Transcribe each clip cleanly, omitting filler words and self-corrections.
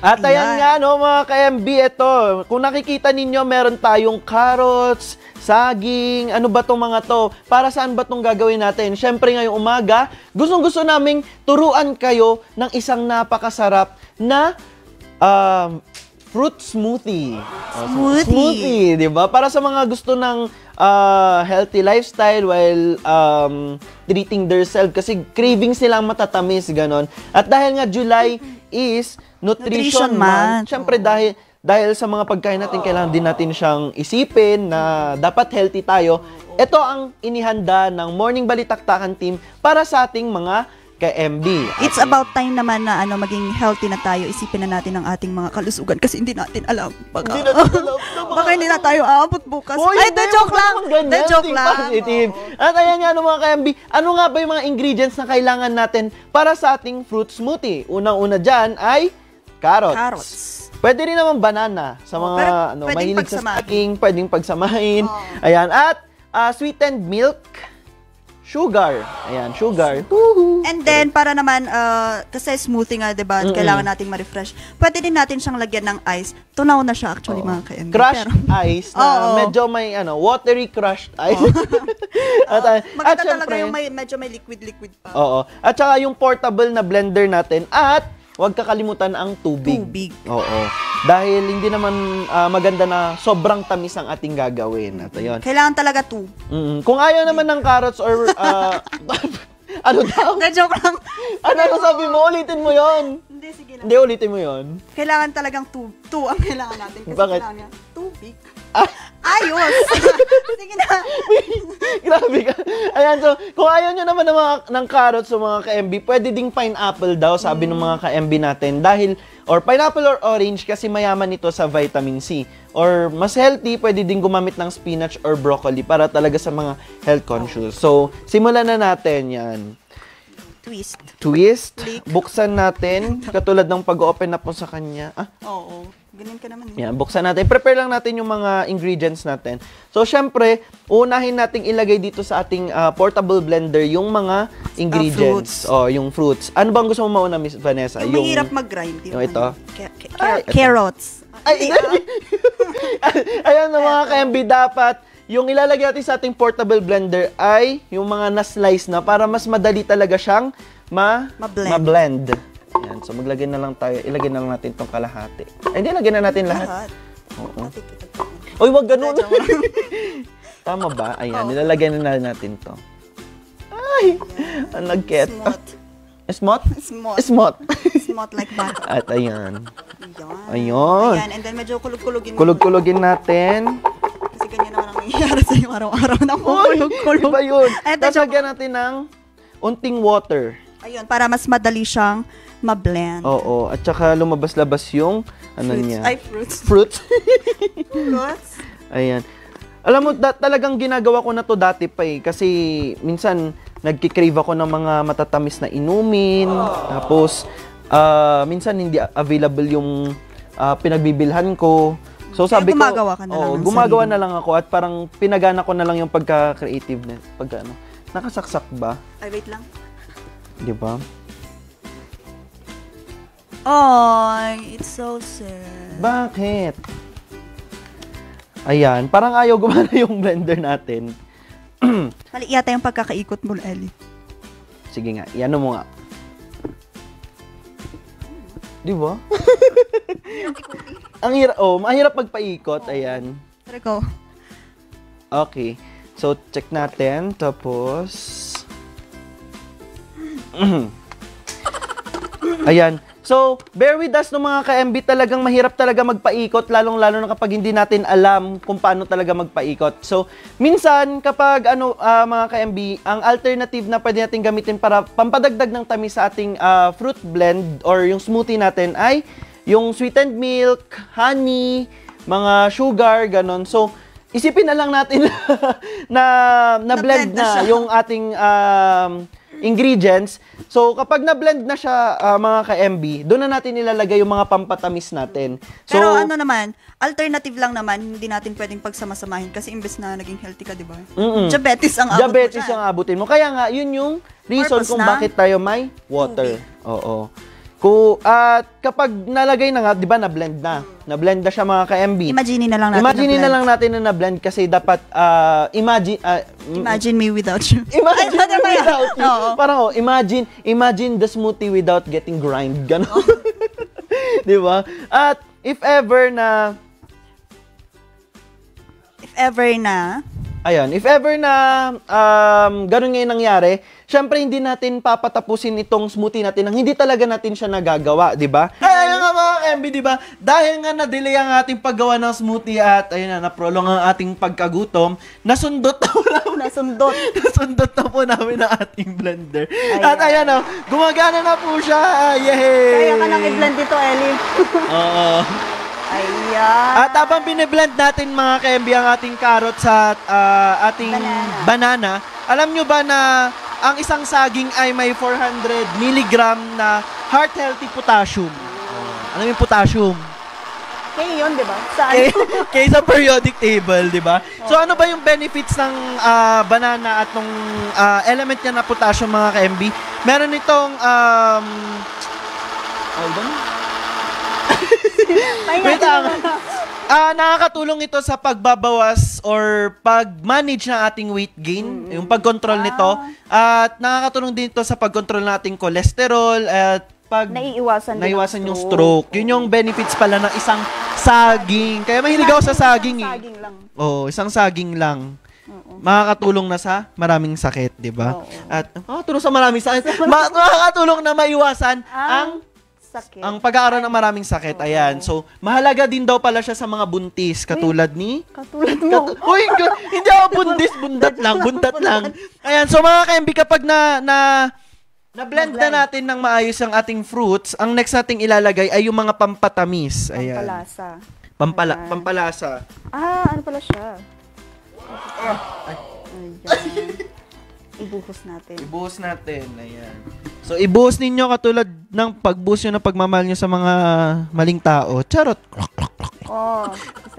At ayan nga, no, mga ka-MB, ito. Kung nakikita ninyo, meron tayong carrots, saging, ano ba tong mga to? Para saan ba tong gagawin natin? Syempre ngayong umaga, gustong-gusto naming turuan kayo ng isang napakasarap na fruit smoothie. Smoothie, di ba? Para sa mga gusto ng healthy lifestyle while treating themselves kasi cravings nilang matatamis, ganon. At dahil nga July is Nutrition Month. Siyempre dahil sa mga pagkain natin, kailangan din natin siyang isipin na dapat healthy tayo. Ito ang inihanda ng Morning Balitaktakan team para sa ating mga ka-MB. It's about time naman na maging healthy na tayo. Isipin na natin ang ating mga kalusugan kasi hindi natin alam. Baka hindi na tayo aabot bukas. Ay, joke lang! Joke lang. At ayan nga mga ka-MB, ano nga ba yung mga ingredients na kailangan natin para sa ating fruit smoothie? Unang-una dyan ay carrots. Pwede rin naman banana sa mga mahilig sa saging, pwedeng pagsamahin. Ayan, at sweetened milk, sugar. Ayan, sugar. And then, para naman, kasi smoothie nga, diba, kailangan nating ma-refresh. Pwede din natin siyang lagyan ng ice. Tunaw na siya, actually, mga ka-MB. Crushed ice, na medyo may, watery crushed ice. Maganda talaga yung medyo may liquid-liquid pa. Oo. At saka yung portable na blender natin. At huwag kakalimutan ang tubig. Oo. Dahil hindi naman maganda na sobrang tamis ang ating gagawin. At ayun. Kailangan talaga 2. Kung ayaw naman ng carrots or ano daw? Na-joke lang. Ano sabi mo? Ulitin mo yon. Hindi, sige lang. Hindi, ulitin mo yon. Kailangan talagang 2 ang kailangan natin. Kasi bakit? Kailangan tubig. Ayos! Sige na. Grabe ka. Ayan, so, kung ayaw nyo naman ng carrots o mga ka-MB, pwede ding pineapple daw, sabi ng mga ka-MB natin. Dahil, or pineapple or orange, kasi mayaman ito sa vitamin C. Or, mas healthy, pwede din gumamit ng spinach or broccoli para talaga sa mga health conscious. So, simulan na natin yan. Twist. Click. Buksan natin, katulad ng pag-open up mo sa kanya. Oo. Ganyan ka naman. Yan, buksan natin. Prepare lang natin yung mga ingredients natin. So, syempre, unahin nating ilagay dito sa ating portable blender yung mga ingredients. Yung fruits. Ano bang gusto mo mauna, Miss Vanessa? Yung mahirap mag-grind. Yung ito? Carrots. Ayan na mga ka-MB, dapat yung ilalagay natin sa ating portable blender ay yung mga na-slice na para mas madali talaga siyang ma-blend. Ayan, so maglagay na lang tayo, ilagay na lang natin itong kalahati. Ay, hindi, lagyan na natin lahat. Oo. Uy, wag ganun. Tama ba? Ayan, nilalagay na natin to. Ay, ang nagket. Smooth? Smooth. Smooth like that. At ayan. Ayun. Ayan, and then medyo kulog-kulogin. Kulog-kulogin natin. Kasi ganyan naman ang nangyayari sa'yo araw-araw na kulog-kulog. Iba yun. Tapos lagyan natin ng unting water. Ayun, para mas madali siyang ma-blend. Oo, at saka lumabas-labas yung niya. Ay, fruits. Fruits. Fruits. Ayan. Alam mo, talagang ginagawa ko na to dati pa kasi minsan nagki-crave ako ng mga matatamis na inumin. Tapos, minsan hindi available yung pinagbibilhan ko. So sabi ko, gumagawa ka na lang ng gumagawa na lang ako at parang pinagana ko na lang yung pagka-creativeness. Nakasaksak ba? Ay, wait lang. Di ba? Oh, it's so sad. Bakit? Ayan, parang ayaw gumana yung blender natin. Mali yata yung pagkakaikot mo, Ellie. Sige nga, iyan mo nga. Di ba? Ang hirap, mahirap magpaikot. Ayan. Tara ko. Okay. So, check natin. Tapos, ayan. So, bear with us no mga ka-MB, talagang mahirap talaga magpaikot, lalong-lalo na kapag hindi natin alam kung paano talaga magpaikot. So, minsan kapag mga ka-MB, ang alternative na pwede natin gamitin para pampadagdag ng tamis sa ating fruit blend or yung smoothie natin ay yung sweetened milk, honey, mga sugar, ganon. So, isipin na lang natin na blend na yung ating ingredients. So, kapag na-blend na siya, mga ka-MB, doon na natin ilalagay yung mga pampatamis natin. So, pero alternative lang naman, hindi natin pwedeng pagsamasamahin kasi imbes na naging healthy ka, di ba? Diabetes ang abot diabetes ang abutin mo. Kaya nga, yun yung reason kung bakit tayo may water. Oo. At kapag nalagay na nga, di ba, na-blend na. Na-blend na siya mga ka-MB. Imagine na lang natin. Imagine na lang natin na na-blend kasi dapat, imagine me without you. Imagine me without you. Parang, imagine the smoothie without getting grind. Ganon. Di ba? At if ever na, ganun ngayon nangyari, syempre hindi natin papatapusin itong smoothie natin nang hindi talaga natin siya nagagawa, di ba? Ayun nga mga MB, di ba? Dahil nga na-delay ang ating paggawa ng smoothie at ayun na, na-prolong ang ating pagkagutom, nasundot na po namin ang ating blender. Ayan. At ayan o, gumagana na po siya. Yay! Kaya ka nang i-blend dito, Ellie. Oo. Ayan. At habang bine-blend natin mga ka-MB ang ating carrots at ating banana, alam nyo ba na ang isang saging ay may 400 mg na heart-healthy potassium? Alam mo yung potassium? Kaya yun, di ba? Saan? Kaya sa periodic table, di ba? So ano ba yung benefits ng banana at ng element niya na potassium mga ka-MB? Meron itong hold on. Wait lang. Nakakatulong ito sa pagbabawas or pag-manage ng ating weight gain, yung pag-control nito. At nakakatulong din ito sa pag-control ng ating cholesterol at naiiwasan yung stroke. Yun yung benefits pala ng isang saging. Kaya mahilig ako sa saging. Saging lang. Oo, isang saging lang. Makakatulong na sa maraming sakit, di ba? At makakatulong sa maraming sakit. Makakatulong na maiwasan ang pag-aaral ng maraming sakit. Ayan. So, mahalaga din daw pala siya sa mga buntis. Katulad mo. Uy, hindi ako buntis. Bundat lang. Ayan. So, mga ka-MB, kapag na-blend na natin ng maayos ang ating fruits, ang next nating ilalagay ay yung mga pampatamis. Ayan. Pampalasa. Ano pala siya? Ayan. Ibuhos natin. Ayan. So, ibuhos ninyo katulad ng pagbuhos nyo na pagmamahal nyo sa mga maling tao. Charot.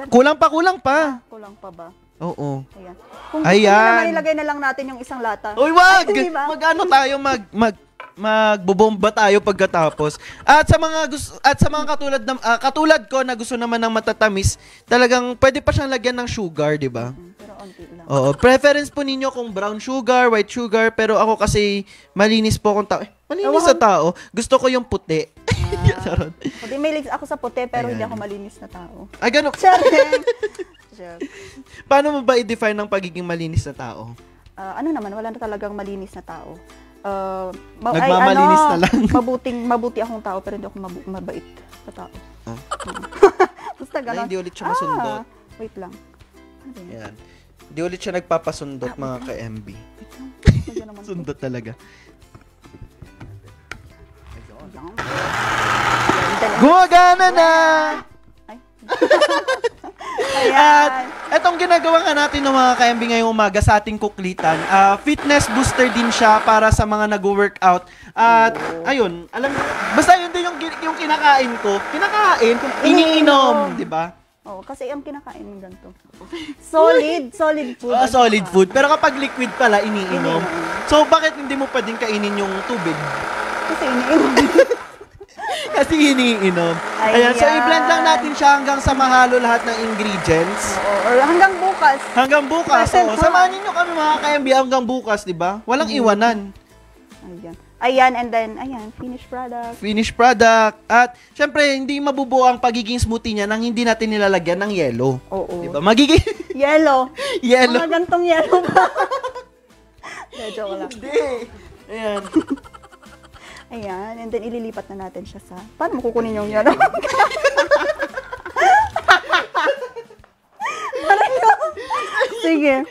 Kulang pa. Kulang pa ba? Oo. Ayan. Kung naman ilagay na lang natin yung isang lata. Uy, wag! Mag-ano tayo, magbobomba tayo pagkatapos. At sa mga katulad ko na gusto naman ng matatamis, talagang pwede pa siyang lagyan ng sugar, di ba? Pero onti lang. Oo, preference po ninyo kung brown sugar, white sugar, pero ako kasi malinis po akong tao. Malinis sa tao. Gusto ko yung puti. Hindi, may ako sa puti, pero hindi ako malinis na tao. Ay, gano'n. Paano mo ba i-define ng pagiging malinis na tao? Wala na talagang malinis na tao. Nagmamalinis na lang. Mabuti akong tao, pero hindi ako mabait sa tao. Basta gano'n. Hindi ulit siya masundot. Wait lang. Ayan. Hindi ulit siya nagpapasundot, mga ka-MB. Sundot talaga. Gumagana na! At etong ginagawa nga natin ng mga ka-MB ngayong umaga sa ating kuklitan, fitness booster din siya para sa mga nag-workout. At ayun, basta yun din yung kinakain ko. Iniinom, di ba? Kasi ang kinakain mo ganito. Solid food. Solid food. Pero kapag liquid pala, iniinom. So, bakit hindi mo pwedeng kainin yung tubig? Kasi iniinom. Ayan. So, i-blend lang natin siya hanggang sa mahalo lahat ng ingredients. Or hanggang bukas. Hanggang bukas. Samahan niyo kami mga ka-MB hanggang bukas, di ba? Walang iwanan. Ayan, and then, finished product. At, syempre, hindi mabubuo ang pagiging smoothie niya nang hindi natin nilalagyan ng yelo. Oo. Diba? Magiging... Yelo. Mga gantong yelo ba? Joke lang. Hindi. Ayan. Ayan, and then ililipat na natin siya sa... Paano mo kukunin yung yelo? Sige.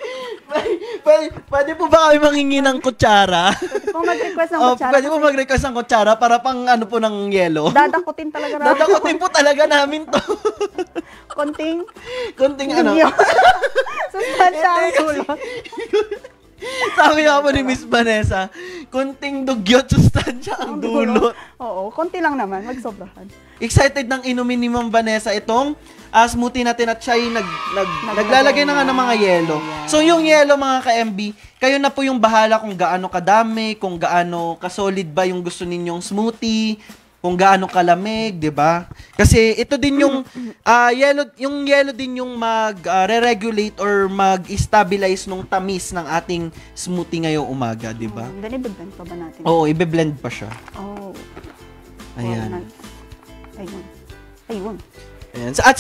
Pwede po ba kami manghingi ng kutsara? Pwede po mag-request ng kutsara para pang ano po ng yelo. Dadakutin talaga namin. Dadakutin po talaga namin to. Konting ano. Sustansya ang sulot. Sabi nga po ni Miss Vanessa, konting dugyot sustansya ang dulot. Oo, konti lang naman, magsobrahan. Excited nang inumin ni Ma'am Vanessa itong smoothie natin at siya ay naglalagay na nga ng mga yelo. So yung yelo mga ka-MB, kayo na po yung bahala kung gaano kadami, kung gaano kasolid ba yung gusto ninyong smoothie. kung gaano kalamig, 'di ba? Kasi ito din yung yellow din yung mag-re-regulate or mag-stabilize nung tamis ng ating smoothie ngayong umaga, 'di ba? Then i-blend pa ba natin? Oo, i-blend pa siya. Oh. Ayan. Ayun. Ayan. At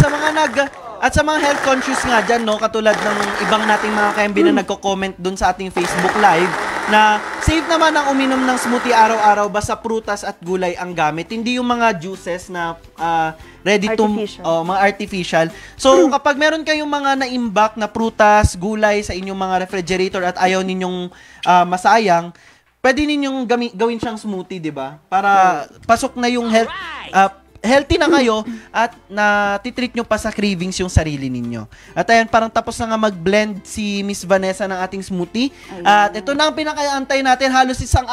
sa mga health conscious nga dyan, no, katulad ng ibang nating mga ka-MB na nagko-comment dun sa ating Facebook Live, na safe naman ang uminom ng smoothie araw-araw basta prutas at gulay ang gamit. Hindi yung mga juices na ready to mga artificial. So kapag meron kayong mga naimbak na prutas, gulay sa inyong mga refrigerator at ayaw ninyong masayang, pwede ninyong gawin siyang smoothie, 'di ba? Para pasok na yung healthy na kayo at natitreat nyo pa sa cravings yung sarili ninyo. At ayan, parang tapos na nga mag-blend si Miss Vanessa ng ating smoothie. Ayan. At ito na ang pinakaantay natin. Halos isang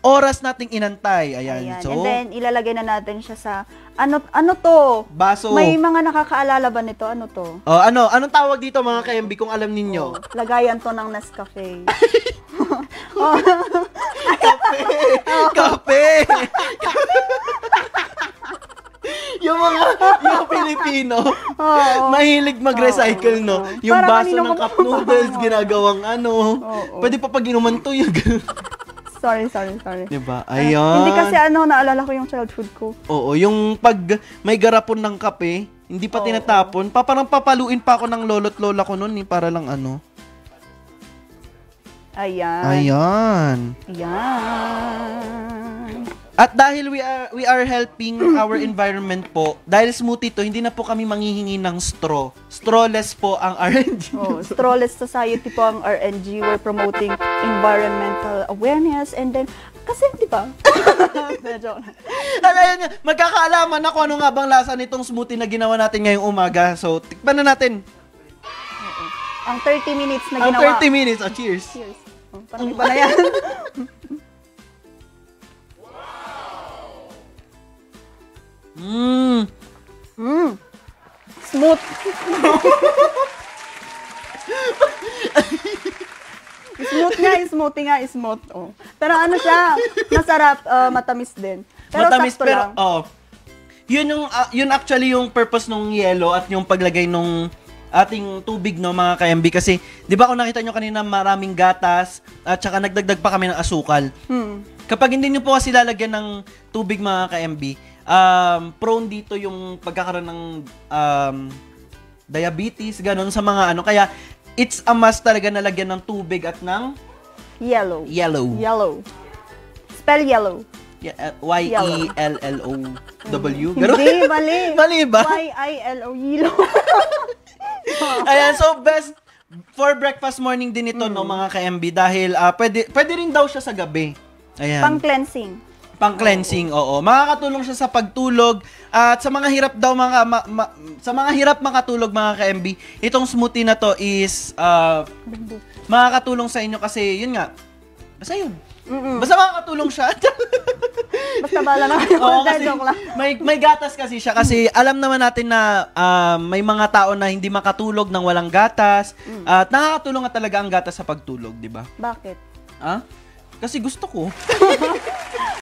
oras nating inantay. Ayan. Ayan. So, and then, ilalagay na natin siya sa, ano to? Baso. May mga nakakaalala ba nito? Ano to? Oh, anong tawag dito mga ka-MB kung alam ninyo? Lagayan to ng Nescafe. Kape! yung Pilipino, mahilig mag-recycle, no? Yung baso ng cup noodles, ginagawang pwede pa pag-inuman to yung Sorry. Diba? Ayan. Hindi kasi naalala ko yung childhood ko. Oo, yung pag may garapon ng kape, hindi pa tinatapon, parang papaluin pa ako ng lolo't lola ko noon, para lang Ayan. At dahil we are helping our environment po, dahil smoothie to, hindi na po kami manghihingi ng straw. Strawless po ang RNG. Strawless society po ang RNG. We're promoting environmental awareness and then, kasi, di ba? Ayan, magkakaalaman na kung ano nga bang lasa nitong smoothie na ginawa natin ngayong umaga. So, tikpan na natin. Ang 30 minutes na ginawa. Ang 30 minutes. Cheers. Cheers. Parang iba na yan. Smooth. Smooth. Oh. Pero siya, masarap, matamis din. Pero matamis, sakto lang. Yun actually yung purpose ng yellow at yung paglagay nung ating tubig, no, mga ka-MB, kasi 'di ba kung nakita nyo kanina maraming gatas at saka nagdagdag pa kami ng asukal. Kapag hindi nyo po kasi lalagyan ng tubig, mga ka-MB, prone dito yung pagkakaroon ng diabetes, ganun sa mga kaya it's a must talaga na lagyan ng tubig at ng yellow. Spell yellow. Y-E-L-L-O-W. Hindi, mali. Mali ba? Y-I-L-O, yellow. Ayan, so best for breakfast morning din ito, no, mga ka-MB, dahil pwede rin daw siya sa gabi. Ayan. Pang-cleansing, oo. Makakatulong siya sa pagtulog at sa mga hirap daw sa mga hirap makatulog, mga ka-MB. Itong smoothie na to is makakatulong sa inyo kasi yun nga. Basta yun. Basta makakatulong siya. Basta bala na kayo. Joke lang. May gatas kasi siya kasi alam naman natin na may mga tao na hindi makatulog nang walang gatas. At nakakatulong nga talaga ang gatas sa pagtulog, di ba? Bakit? Kasi gusto ko.